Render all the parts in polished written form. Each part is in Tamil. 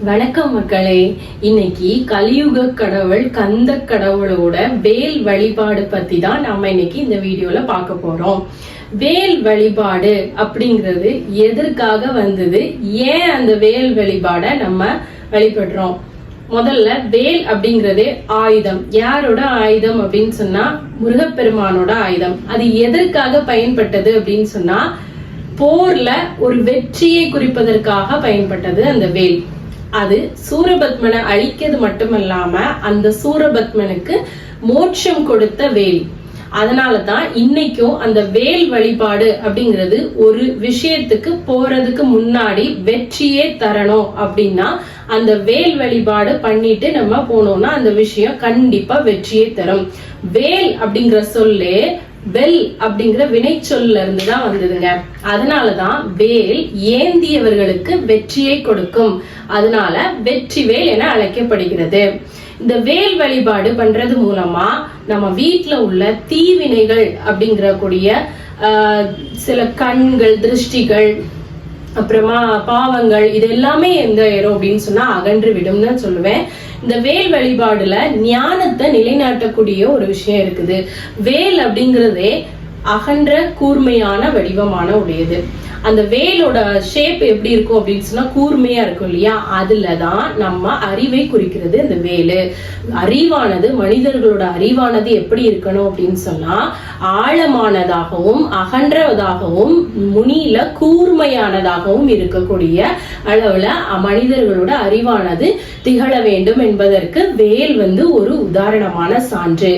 வணக்கம் மக்களே. இன்னைக்கு கலியுக கடவுள் கந்த கடவுளோட வேல் வழிபாடு பத்தி தான் நாம இன்னைக்கு இந்த வீடியோல பார்க்க போறோம். வேல் வழிபாடு அப்படிங்கிறது எதற்காக வந்தது, ஏன் அந்த வேல் வழிபாட நம்ம வழிபடுறோம்? முதல்ல வேல் அப்படிங்கறதே ஆயுதம். யாரோட ஆயுதம் அப்படின்னு சொன்னா முருகப்பெருமானோட ஆயுதம். அது எதற்காக பயன்பட்டது அப்படின்னு சொன்னா போர்ல ஒரு வெற்றியை குறிப்பதற்காக பயன்பட்டது அந்த வேல். அது சூரபத்மனை அழிக்கிறது மட்டுமல்லாம அந்த சூரபத்மனுக்கு மோட்சம் கொடுத்த வேல். அதனாலதான் இன்னைக்கும் அந்த வேல் வழிபாடு அப்படிங்கிறது ஒரு விஷயத்துக்கு போறதுக்கு முன்னாடி வெற்றியே தரணும் அப்படின்னா அந்த வேல் வழிபாடு பண்ணிட்டு நம்ம போனோம்னா அந்த விஷயம் கண்டிப்பா வெற்றியே தரும். வேல் அப்படிங்கிற சொல்லே வெல் அப்படிங்கிற வினை சொல்ல இருந்துதான் வந்ததுங்க. அதனாலதான் வேல் ஏந்தியவர்களுக்கு வெற்றியை கொடுக்கும். அதனால வெற்றி வேல் என அழைக்கப்படுகிறது. இந்த வேல் வழிபாடு பண்றது மூலமா நம்ம வீட்டுல உள்ள தீவினைகள் அப்படிங்கிற கூடிய சில கண்கள், திருஷ்டிகள், அப்புறமா பாவங்கள், இது எல்லாமே எந்த ஏறும் அப்படின்னு சொன்னா அகன்று விடும் தான் சொல்லுவேன். இந்த வேல் வழிபாடுல ஞானத்தை நிலைநாட்டக்கூடிய ஒரு விஷயம் இருக்குது. வேல் அப்படிங்கறதே அகன்ற கூர்மையான வடிவமான உடையது. அந்த வேலோட ஷேப் எப்படி இருக்கும் அப்படின்னு சொன்னா கூர்மையா இருக்கும் இல்லையா, அதுலதான் நம்ம அறிவை குறிக்கிறது இந்த வேலு. அறிவானது, மனிதர்களோட அறிவானது எப்படி இருக்கணும் அப்படின்னு சொன்னா ஆழமானதாகவும் அகன்றதாகவும் முனியில கூர்மையானதாகவும் இருக்கக்கூடிய அளவுல மனிதர்களோட அறிவானது திகழ வேண்டும் என்பதற்கு வேல் ஒரு உதாரணமான சான்று.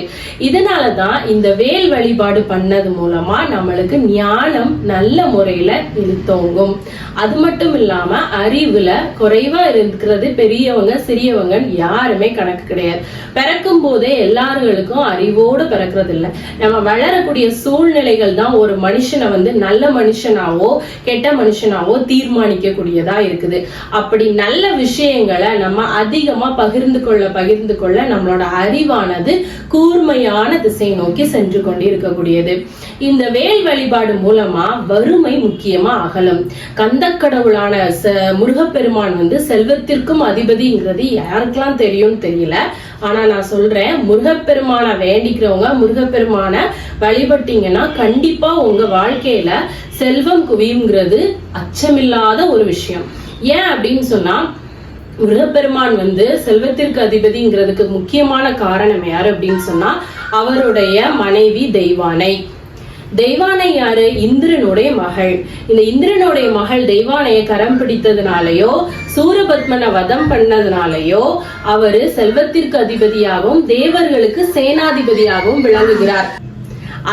இதனாலதான் இந்த வேல் வழிபாடு பண்ணது மூலமா நம்மளுக்கு ஞானம் நல்ல முறையில இழுத்தோங்கும். அது மட்டும் இல்லாம அறிவுல குறைவா இருக்கிறது பெரியவங்க சிறியவங்க யாருமே கணக்கு கிடையாது. பிறக்கும் போதே எல்லாருக்கும் அறிவோடு பிறக்கிறது இல்ல. நம்ம வளரக்கூடிய சூழ்நிலைகள் தான் ஒரு மனுஷனை நல்ல மனுஷனாவோ கெட்ட மனுஷனாவோ தீர்மானிக்க கூடியதா இருக்குது. அப்படி நல்ல விஷயங்களை நம்ம அதிகமா பகிர்ந்து கொள்ள நம்மளோட அறிவானது கூர்மையான திசை நோக்கி சென்று கொண்டு இருக்கக்கூடியது. இந்த வேல் வழிபாடு மூலமா வறுமை முக்கியமா அகலும். கந்த கடவுளான முருகப்பெருமான் செல்வத்திற்கும் அதிபதிங்கிறது யாருக்கெல்லாம் தெரியும் தெரியல. ஆனா நான் சொல்றேன், முருகப்பெருமான வேண்டிக்கிறவங்க முருகப்பெருமான வழிபட்டீங்கன்னா கண்டிப்பா உங்க வாழ்க்கையில செல்வம் குவியுங்கிறது அச்சமில்லாத ஒரு விஷயம். ஏன் அப்படின்னு சொன்னா முருகப்பெருமான் செல்வத்திற்கு அதிபதிங்கிறதுக்கு முக்கியமான காரணம் யாரு அப்படின்னு சொன்னா அவருடைய மனைவி தெய்வானை. தெய்வானை யாரு? இந்திரனுடைய மகள். இந்த இந்திரனுடைய மகள் தெய்வானைய கரம் பிடித்ததுனாலயோ சூரபத்மனை வதம் பண்ணதுனாலயோ அவரு செல்வத்திற்கு அதிபதியாகவும் தேவர்களுக்கு சேனாதிபதியாகவும் விளங்குகிறார்.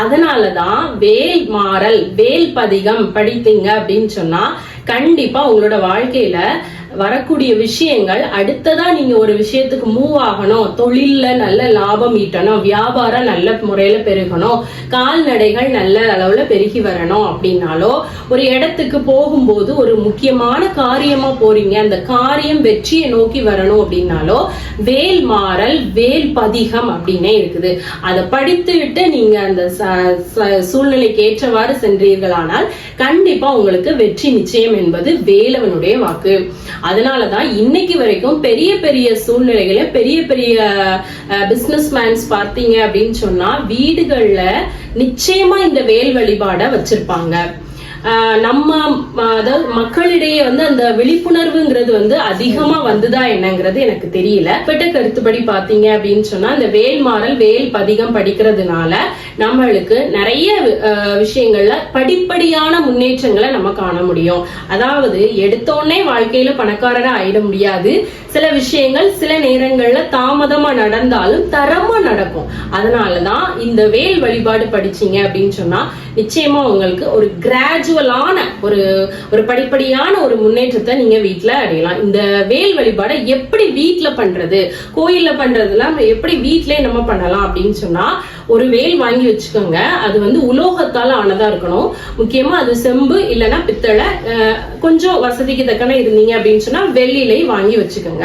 அதனாலதான் வேல் மாறல், வேல் பதிகம் படித்தீங்க அப்படின்னு சொன்னா கண்டிப்பா உங்களோட வாழ்க்கையில வரக்கூடிய விஷயங்கள் அடுத்ததா நீங்க ஒரு விஷயத்துக்கு மூவ் ஆகணும், தொழில்ல நல்ல லாபம் ஈட்டணும், வியாபாரம் நல்ல முறையில பெருகணும், கால்நடைகள் நல்ல அளவுல பெருகி வரணும் அப்படின்னாலோ ஒரு இடத்துக்கு போகும்போது ஒரு முக்கியமான காரியமா போறீங்க, அந்த காரியம் வெற்றியை நோக்கி வரணும் அப்படின்னாலோ வேல் மாறல் வேல் பதிகம் அப்படின்னே இருக்குது. அதை படித்துவிட்டு நீங்க அந்த சூழ்நிலைக்கு ஏற்றவாறு சென்றீர்களானால் கண்டிப்பா உங்களுக்கு வெற்றி நிச்சயம் என்பது வேலவனுடைய வாக்கு. அதனாலதான் இன்னைக்கு வரைக்கும் பெரிய பெரிய சூழ்நிலைகளை பெரிய பெரிய பிசினஸ் மேன்ஸ் பார்த்தீங்க அப்படின்னு சொன்னா வீடுகள்ல நிச்சயமா இந்த வேல் வழிபாட வச்சிருப்பாங்க. நம்ம அதாவது மக்களிடையே அந்த விழிப்புணர்வுங்கிறது அதிகமா வந்துதா என்னங்கிறது எனக்கு தெரியல. பெட்ட கருத்துப்படி பாத்தீங்க அப்படின்னு சொன்னா இந்த வேல் மாறல் வேல் பதிகம் படிக்கிறதுனால நம்மளுக்கு நிறைய விஷயங்கள்ல படிப்படியான முன்னேற்றங்களை நம்ம காண முடியும். அதாவது எடுத்தோடனே வாழ்க்கையில பணக்காரரா ஆயிட முடியாது. சில விஷயங்கள் சில நேரங்கள்ல தாமதமா நடந்தாலும் தரமா நடக்கும். அதனாலதான் இந்த வேல் வழிபாடு படிச்சீங்க அப்படின்னு சொன்னா நிச்சயமா உங்களுக்கு ஒரு கிராஜுவலான ஒரு படிப்படியான ஒரு முன்னேற்றத்தை நீங்க வீட்டுல அடையலாம். இந்த வேல் வழிபாடை எப்படி வீட்டுல பண்றது, கோயில்ல பண்றதுலாம் எப்படி வீட்லயே நம்ம பண்ணலாம் அப்படின்னு சொன்னா ஒரு வேல் வாங்கி வச்சுக்கோங்க. அது உலோகத்தால ஆனதா இருக்கணும். முக்கியமா அது செம்பு இல்லைன்னா பித்தளை, கொஞ்சம் வசதிக்கு தக்கன இருந்தீங்க அப்படின்னு சொன்னா வெள்ளிலை வாங்கி வச்சுக்கோங்க.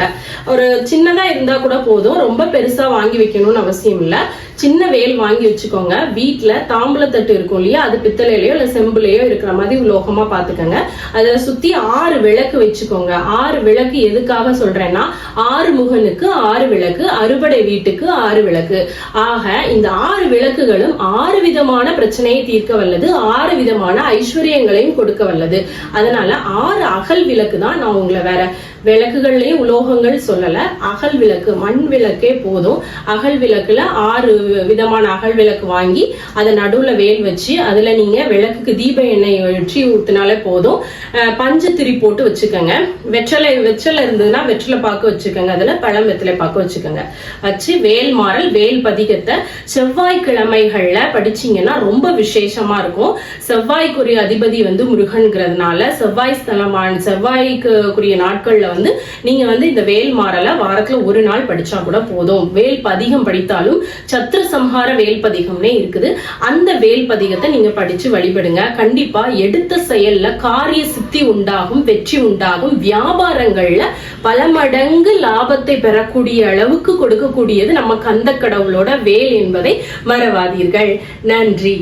ஒரு சின்னதா இருந்தா கூட போதும், ரொம்ப பெருசா வாங்கி வைக்கணும்னு அவசியம் இல்ல. சின்ன வேல் வாங்கி வச்சுக்கோங்க. வீட்டுல தாம்பூலத்தட்டு இருக்கும் இல்லையா, அது பித்தளையிலயோ இல்ல செம்புலையோ இருக்கிற மாதிரி உலோகமா பாத்துக்கோங்க. அதை சுத்தி 6 விளக்கு வச்சுக்கோங்க. 6 விளக்கு எதுக்காக சொல்றேன்னா, 6 முகனுக்கு 6 விளக்கு, அறுபடை வீட்டுக்கு 6 விளக்கு. ஆக இந்த 6 விளக்குகளும் 6 விதமான பிரச்சனையை தீர்க்க வல்லது, 6 விதமான ஐஸ்வர்யங்களையும் கொடுக்க வல்லது. அதனால 6 அகல் விளக்கு தான். நான் உங்களை வேற விளக்குகள்லயும் உலோகங்கள் சொல்லல, அகல் விளக்கு, மண் விளக்கே போதும். அகல் விளக்குல 6 விதமான அகல் விளக்கு வாங்கி அதை நடுவுல வேல் வச்சு அதுல நீங்க விளக்குக்கு தீப எண்ணெய் வச்சு ஊத்தினாலே போதும். பஞ்சத்திரி போட்டு வச்சுக்கோங்க. வெற்றலை இருந்ததுன்னா வெற்றிலை பாக்கு வச்சுக்கோங்க. அதுல பழம் வெற்றிலை பாக்கு வச்சுக்கோங்க. வச்சு வேல் மாறல் வேல் பதிகத்தை செவ்வாய்க்கிழமைகள்ல படிச்சீங்கன்னா ரொம்ப விசேஷமா இருக்கும். செவ்வாய்க்குரிய அதிபதி முருகன்கிறதுனால செவ்வாய் ஸ்தலமான செவ்வாய்க்குரிய நாட்கள்ல நீங்க இந்த வேல் மாறல வாரத்துல ஒரு நாள் படிச்சா கூட போதும். வேல் பதிகம் படித்தாலும் சத்ரு சம்ஹார வேல் பதிகம்னே இருக்குது. அந்த வேல் பதிகத்தை நீங்க படிச்சு வழிபடுங்க. கண்டிப்பா எடுத்த செயல்ல காரிய சித்தி உண்டாகும், வெற்றி உண்டாகும். வியாபாரங்கள்ல பல மடங்கு லாபத்தை பெறக்கூடிய அளவுக்கு கொடுக்கக்கூடியது நம்ம கந்த கடவுளோட வேல் என்பதை மறவாதீர்கள். நன்றி.